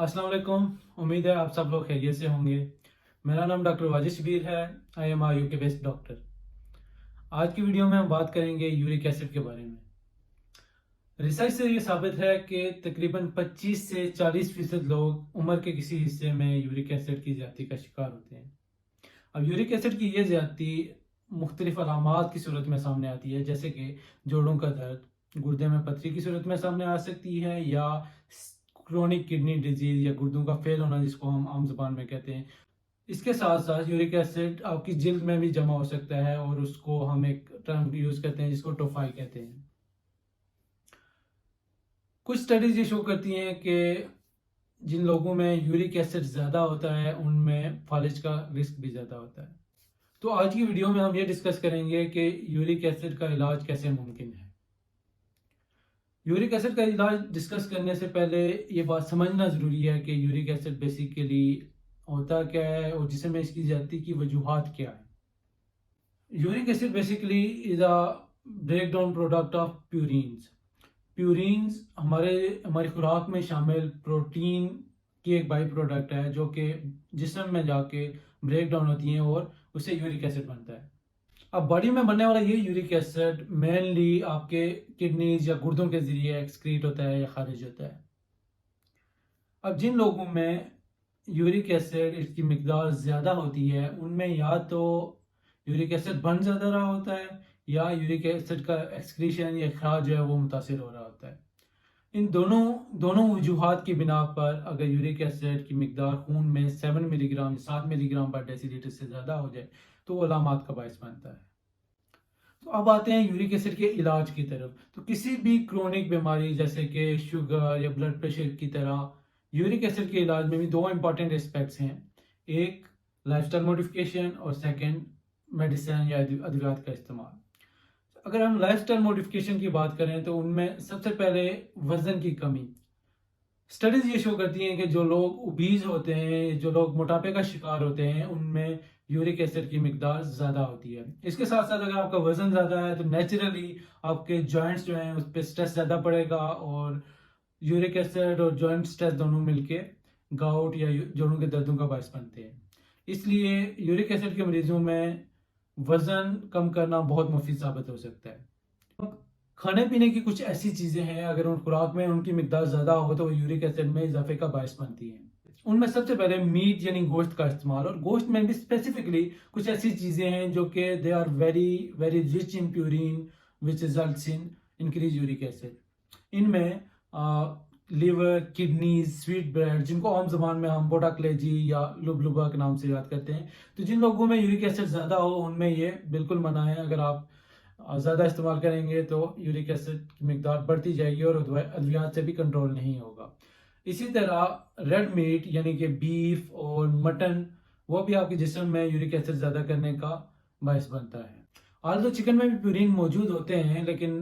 अस्सलाम वालेकुम। उम्मीद है आप सब लोग खैरियत से होंगे। मेरा नाम डॉक्टर वाजिद शबीर है। आई एम आर यू के बेस्ट डॉक्टर। आज की वीडियो में हम बात करेंगे यूरिक एसिड के बारे में। रिसर्च से ये साबित है कि तकरीबन 25 से 40% लोग उम्र के किसी हिस्से में यूरिक एसिड की ज़्यादती का शिकार होते हैं। अब यूरिक एसिड की ये ज़्यादती मुख्तलिफ अलामात की सूरत में सामने आती है, जैसे कि जोड़ों का दर्द, गुर्दे में पथरी की सूरत में सामने आ सकती है, या क्रोनिक किडनी डिजीज या गुर्दों का फेल होना जिसको हम आम जुबान में कहते हैं। इसके साथ साथ यूरिक एसिड आपकी जिल्द में भी जमा हो सकता है और उसको हम एक टर्म यूज करते हैं जिसको टोफाई कहते हैं। कुछ स्टडीज ये शो करती हैं कि जिन लोगों में यूरिक एसिड ज़्यादा होता है उनमें फालिज का रिस्क भी ज़्यादा होता है। तो आज की वीडियो में हम ये डिस्कस करेंगे कि यूरिक एसिड का इलाज कैसे मुमकिन है। यूरिक एसिड का इलाज डिस्कस करने से पहले ये बात समझना ज़रूरी है कि यूरिक एसिड बेसिकली होता क्या है और जिसमें इसकी ज़्यादती की वजूहात क्या है। Uric acid basically is a break down product of purines. Purines हमारी खुराक में शामिल प्रोटीन की एक बाई प्रोडक्ट है जो कि जिस्म में जाके ब्रेक डाउन होती हैं और उससे यूरिक एसिड बनता है। अब बॉडी में बनने वाला ये यूरिक एसिड मेनली आपके किडनीज या गुर्दों के जरिए एक्सक्रीट होता है या खारिज होता है। अब जिन लोगों में यूरिक एसिड इसकी मिकदार ज़्यादा होती है उनमें या तो यूरिक एसिड बन ज़्यादा रहा होता है या यूरिक एसिड का एक्सक्रीशन या अखराज जो है वो मुतासिर हो रहा होता है। इन दोनों वजूहात की बिना पर अगर यूरिक एसिड की मिकदार खून में 7 मिलीग्राम 7 मिलीग्राम पर डेसीलीटर से ज़्यादा हो जाए तो वो अलामात का बायस बनता है। तो अब आते हैं यूरिक एसिड के इलाज की तरफ। तो किसी भी क्रोनिक बीमारी जैसे कि शुगर या ब्लड प्रेशर की तरह यूरिक एसिड के इलाज में भी दो इंपॉर्टेंट एस्पेक्ट्स हैं, एक लाइफस्टाइल मॉडिफिकेशन और सेकंड मेडिसिन या अद्वियात का इस्तेमाल। अगर हम लाइफस्टाइल मॉडिफिकेशन की बात करें तो उनमें सबसे पहले वजन की कमी। स्टडीज ये शो करती हैं कि जो लोग ओबीज होते हैं, जो लोग मोटापे का शिकार होते हैं, उनमें यूरिक एसिड की मिकदार ज़्यादा होती है। इसके साथ साथ अगर आपका वजन ज़्यादा है तो नेचुरली आपके जॉइंट्स जो हैं उस पर स्ट्रेस ज़्यादा पड़ेगा और यूरिक एसिड और जॉइंट स्ट्रेस दोनों मिलके गाउट या जोड़ों के दर्दों का बायस बनते हैं। इसलिए यूरिक एसिड के मरीजों में वजन कम करना बहुत मुफीद साबित हो सकता है। खाने पीने की कुछ ऐसी चीज़ें हैं अगर उन खुराक में उनकी मिकदार ज़्यादा हो तो वो यूरिक एसिड में इजाफे का बायस बनती हैं। उनमें सबसे पहले मीट यानी गोश्त का इस्तेमाल, और गोश्त में भी स्पेसिफिकली कुछ ऐसी चीज़ें हैं जो कि they are very very rich in purine which results in increase uric acid. इनमें लिवर, किडनीज, स्वीट ब्रेड, जिनको आम जबान में हम बोटा कलेजी या लुबलुबा के नाम से याद करते हैं, तो जिन लोगों में यूरिक एसिड ज़्यादा हो उनमें ये बिल्कुल मना है। अगर आप ज़्यादा इस्तेमाल करेंगे तो यूरिक एसिड की मिकदार बढ़ती जाएगी और अद्वियात से भी कंट्रोल नहीं होगा। इसी तरह रेड मीट यानी कि बीफ और मटन, वो भी आपके जिस्म में यूरिक एसिड ज़्यादा करने का बायस बनता है। आल्दो चिकन में भी प्यूरिन मौजूद होते हैं, लेकिन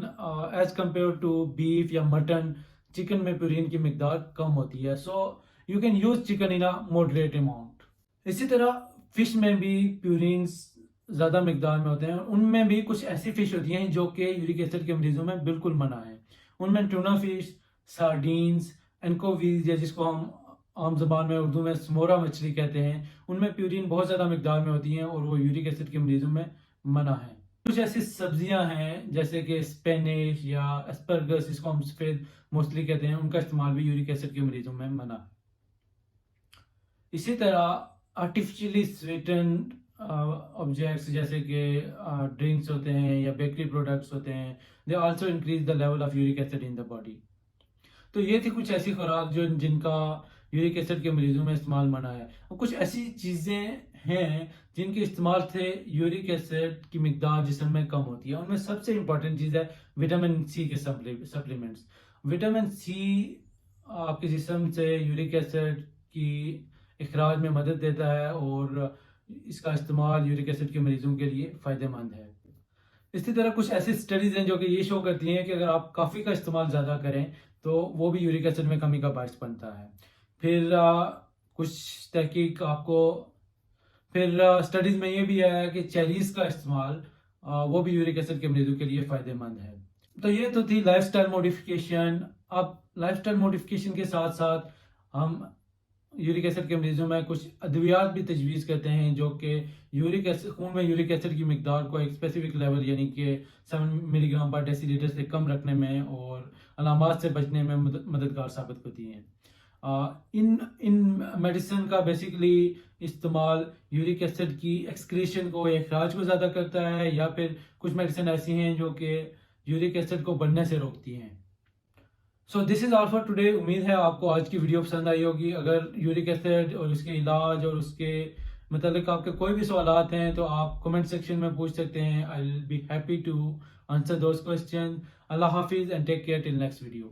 एज कम्पेयर टू बीफ या मटन, चिकन में प्यूरिन की मिकदार कम होती है। So you can use chicken in a moderate amount. इसी तरह फिश में भी प्यूरिन्स ज़्यादा मिकदार में होते हैं। उनमें भी कुछ ऐसी फिश होती हैं जो कि यूरिक एसिड के मरीजों में बिल्कुल मना है। उनमें टूना फिश, सार्डीन्स, एनकोवीज या जिसको हम आम जबान में उर्दू में समोरा मछली कहते हैं, उनमें प्यूरिन बहुत ज़्यादा मिकदार में होती हैं और वो यूरिक एसिड के मरीजों में मना है। कुछ ऐसी सब्जियां हैं जैसे कि स्पेनिश या एस्परगस, जिसको हम सफ़ेद मोस्टली कहते हैं, उनका इस्तेमाल भी यूरिक एसिड के मरीजों में मना है। इसी तरह आर्टिफिशियली स्वीटन ऑब्जेक्ट्स जैसे कि ड्रिंक्स होते हैं या बेकरी प्रोडक्ट्स होते हैं, they also increase the level of uric acid in the body. तो ये थी कुछ ऐसी खुराक जो जिनका यूरिक एसिड के मरीजों में इस्तेमाल मना है। और कुछ ऐसी चीज़ें हैं जिनके इस्तेमाल से यूरिक एसिड की मिकदार जिस्म में कम होती है। उनमें सबसे इंपॉर्टेंट चीज़ है विटामिन सी के सप्लीमेंट्स। विटामिन सी आपके जिस्म से यूरिक एसिड की इखराज में मदद देता है और इसका इस्तेमाल यूरिक एसिड के मरीजों के लिए फ़ायदेमंद है। इसी तरह कुछ ऐसी स्टडीज़ हैं जो कि ये शो करती हैं कि अगर आप कॉफ़ी का इस्तेमाल ज़्यादा करें तो वो भी यूरिक एसिड में कमी का बायस बनता है। फिर कुछ तहकीक आपको फिर स्टडीज़ में ये भी आया है कि चेरीज़ का इस्तेमाल वो भी यूरिक एसिड के मरीजों के लिए फ़ायदेमंद है। तो ये तो थी लाइफस्टाइल मॉडिफिकेशन। अब लाइफस्टाइल मॉडिफिकेशन के साथ साथ हम یورک ایسڈ کے مریضوں میں کچھ ادویات بھی تجویز کرتے ہیں جو کہ یورک ایسڈ خون میں یورک ایسڈ کی مقدار کو ایک اسپیسیفک لیول یعنی کہ 7 ملی گرام پر ڈیسی لیٹر سے کم رکھنے میں اور علامات سے بچنے میں مددگار ثابت ہوتی ہیں. ان میڈیسن کا بیسیکلی استعمال یورک ایسڈ کی ایکسکریشن کو یا اخراج کو زیادہ کرتا ہے، یا پھر کچھ میڈیسن ایسی ہیں جو کہ یورک ایسڈ کو بڑھنے سے روکتی ہیں. سو دس از آل فار ٹوڈے. امید ہے آپ کو آج کی ویڈیو پسند آئی ہوگی. اگر یورک ایسڈ اور اس کے علاج اور اس کے متعلق آپ کے کوئی بھی سوالات ہیں تو آپ کمنٹ سیکشن میں پوچھ سکتے ہیں. I will be happy to answer those question. اللہ حافظ and take care till next video.